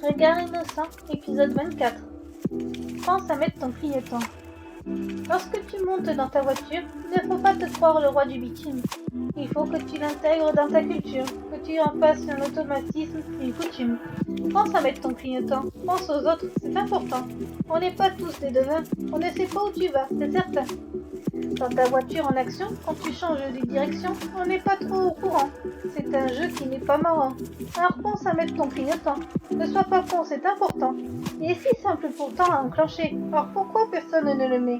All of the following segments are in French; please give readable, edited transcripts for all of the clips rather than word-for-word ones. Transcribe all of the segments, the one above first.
Regard innocent, épisode 24. Pense à mettre ton clignotant. Lorsque tu montes dans ta voiture, il ne faut pas te croire le roi du bitume. Il faut que tu l'intègres dans ta culture, que tu en fasses un automatisme, une coutume. Pense à mettre ton clignotant, pense aux autres, c'est important. On n'est pas tous des devins, on ne sait pas où tu vas, c'est certain. Dans ta voiture en action, quand tu changes de direction, on n'est pas trop au courant. C'est un jeu qui n'est pas marrant. Alors pense à mettre ton clignotant. Ne sois pas con, c'est important. Il est si simple pourtant à enclencher. Alors pourquoi personne ne le met?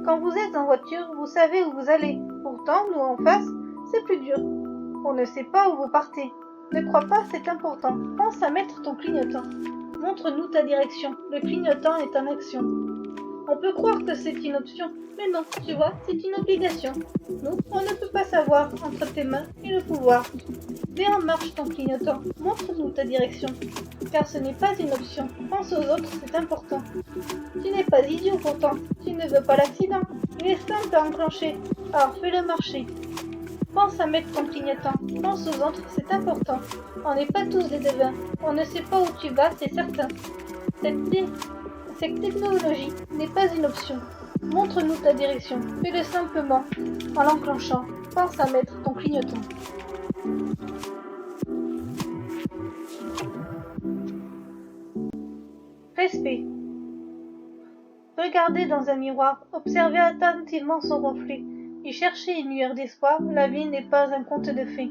Quand vous êtes en voiture, vous savez où vous allez. Pourtant, nous en face, c'est plus dur. On ne sait pas où vous partez. Ne crois pas, c'est important. Pense à mettre ton clignotant. Montre-nous ta direction. Le clignotant est en action. On peut croire que c'est une option, mais non, tu vois, c'est une obligation. Nous, on ne peut pas savoir entre tes mains et le pouvoir. Mets en marche ton clignotant, montre-nous ta direction, car ce n'est pas une option. Pense aux autres, c'est important. Tu n'es pas idiot pourtant, tu ne veux pas l'accident. Il est simple à enclencher, alors fais-le marcher. Pense à mettre ton clignotant, pense aux autres, c'est important. On n'est pas tous des devins, on ne sait pas où tu vas, c'est certain. Cette technologie n'est pas une option. Montre-nous ta direction. Fais-le simplement, en l'enclenchant. Pense à mettre ton clignotant. Respect. Regardez dans un miroir, observez attentivement son reflet. Y cherchez une lueur d'espoir, la vie n'est pas un conte de fées.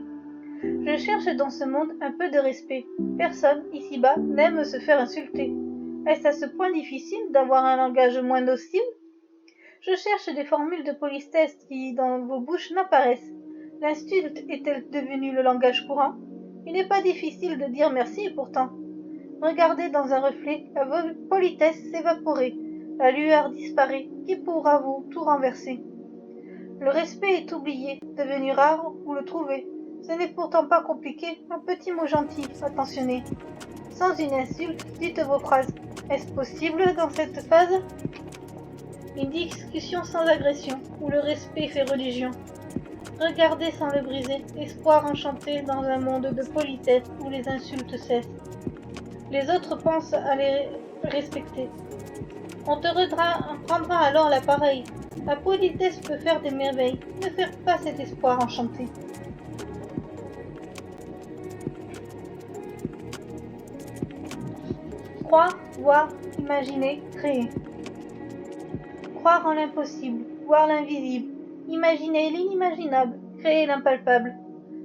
Je cherche dans ce monde un peu de respect. Personne, ici-bas, n'aime se faire insulter. Est-ce à ce point difficile d'avoir un langage moins docile? Je cherche des formules de politesse qui, dans vos bouches, n'apparaissent. L'insulte est-elle devenue le langage courant? Il n'est pas difficile de dire merci pourtant. Regardez dans un reflet, la politesse s'évaporer, la lueur disparaît, qui pourra vous tout renverser? Le respect est oublié, devenu rare, où le trouver? Ce n'est pourtant pas compliqué, un petit mot gentil, attentionné. Sans une insulte, dites vos phrases. Est-ce possible dans cette phase? Une discussion sans agression, où le respect fait religion. Regardez sans le briser, espoir enchanté dans un monde de politesse où les insultes cessent. Les autres pensent à les respecter. On te prendra alors l'appareil. La politesse peut faire des merveilles. Ne perds pas cet espoir enchanté. Croire, voir, imaginer, créer. Croire en l'impossible, voir l'invisible, imaginer l'inimaginable, créer l'impalpable.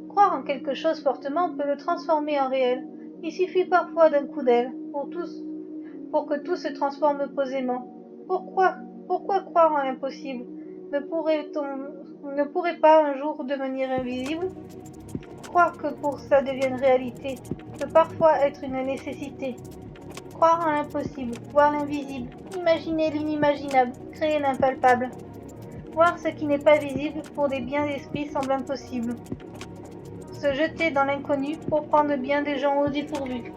Croire en quelque chose fortement peut le transformer en réel. Il suffit parfois d'un coup d'aile pour que tout se transforme posément. Pourquoi croire en l'impossible? Ne pourrait pas un jour devenir invisible? Croire que pour ça devienne réalité peut parfois être une nécessité. Croire en l'impossible, voir l'invisible, imaginer l'inimaginable, créer l'impalpable. Voir ce qui n'est pas visible pour des biens d'esprit semble impossible. Se jeter dans l'inconnu pour prendre bien des gens au dépourvu.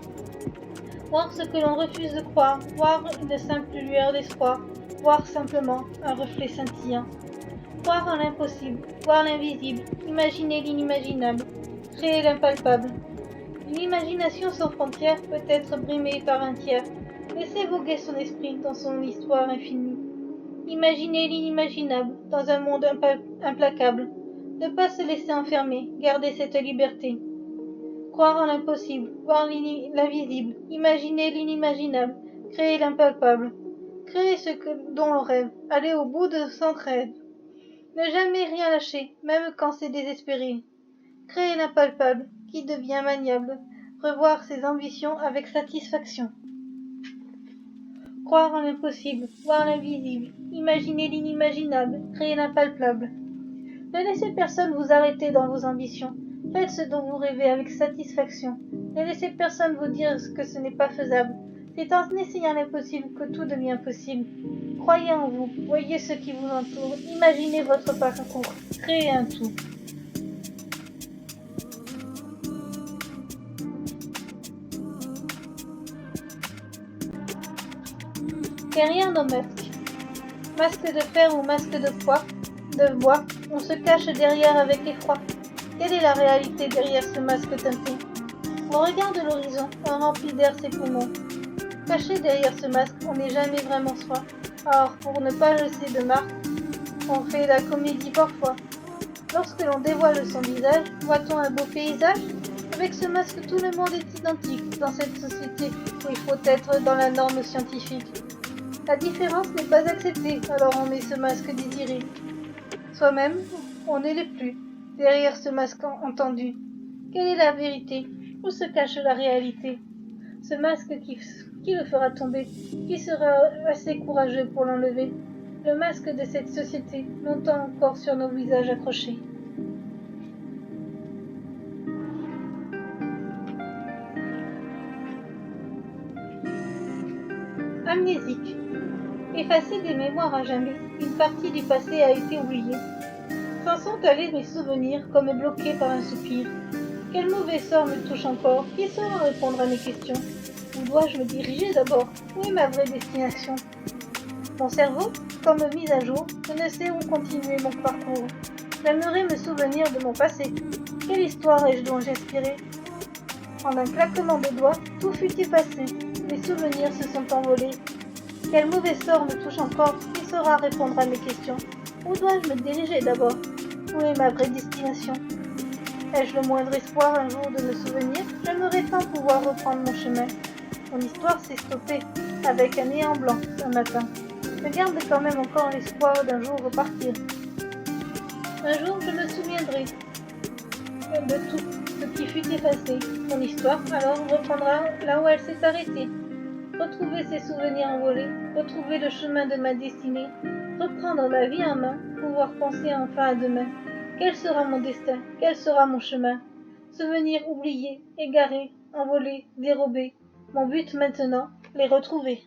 Voir ce que l'on refuse de croire, voir une simple lueur d'espoir, voir simplement un reflet scintillant. Croire en l'impossible, voir l'invisible, imaginer l'inimaginable, créer l'impalpable. L'imagination sans frontières peut être brimée par un tiers. Laissez voguer son esprit dans son histoire infinie. Imaginez l'inimaginable dans un monde implacable. Ne pas se laisser enfermer, garder cette liberté. Croire en l'impossible, voir l'invisible, imaginer l'inimaginable, créer l'impalpable. Créer dont l'on rêve, aller au bout de son rêve. Ne jamais rien lâcher, même quand c'est désespéré. Créer l'impalpable, qui devient maniable, revoir ses ambitions avec satisfaction. Croire en l'impossible, voir l'invisible, imaginer l'inimaginable, créer l'impalpable. Ne laissez personne vous arrêter dans vos ambitions. Faites ce dont vous rêvez avec satisfaction. Ne laissez personne vous dire que ce n'est pas faisable. C'est en essayant l'impossible que tout devient possible. Croyez en vous, voyez ce qui vous entoure, imaginez votre parcours, créez un tout. Derrière nos masques. Masque de fer ou masque de bois, on se cache derrière avec effroi. Quelle est la réalité derrière ce masque teinté? On regarde l'horizon, on remplit d'air ses poumons. Caché derrière ce masque, on n'est jamais vraiment soi. Or, pour ne pas laisser de marque, on fait la comédie parfois. Lorsque l'on dévoile son visage, voit-on un beau paysage? Avec ce masque, tout le monde est identique dans cette société où il faut être dans la norme scientifique. La différence n'est pas acceptée, alors on met ce masque désiré. Soi-même, on ne l'est plus. Derrière ce masque entendu, quelle est la vérité? Où se cache la réalité? Ce masque qui le fera tomber? Qui sera assez courageux pour l'enlever? Le masque de cette société, longtemps encore sur nos visages accrochés. Amnésique. Effacée des mémoires à jamais, une partie du passé a été oubliée. S'en sont allés mes souvenirs comme bloqués par un soupir. Quel mauvais sort me touche encore? Qui saura répondre à mes questions? Où dois-je me diriger d'abord? Où est ma vraie destination? Mon cerveau, comme mis à jour, je ne sais où continuer mon parcours. J'aimerais me souvenir de mon passé. Quelle histoire ai-je donc inspirée? En un claquement de doigts, tout fut effacé. Mes souvenirs se sont envolés. Quel mauvais sort me touche encore? Qui saura répondre à mes questions? Où dois-je me diriger d'abord? Où est ma vraie destination? Ai-je le moindre espoir un jour de me souvenir? J'aimerais tant pouvoir reprendre mon chemin. Mon histoire s'est stoppée avec un néant blanc un matin. Je garde quand même encore l'espoir d'un jour repartir. Un jour, je me souviendrai de tout ce qui fut effacé. Mon histoire, alors, reprendra là où elle s'est arrêtée. Retrouver ses souvenirs envolés, retrouver le chemin de ma destinée, reprendre la vie en main, pouvoir penser enfin à demain. Quel sera mon destin? Quel sera mon chemin? Souvenirs oubliés, égarés, envolés, dérobés. Mon but maintenant, les retrouver.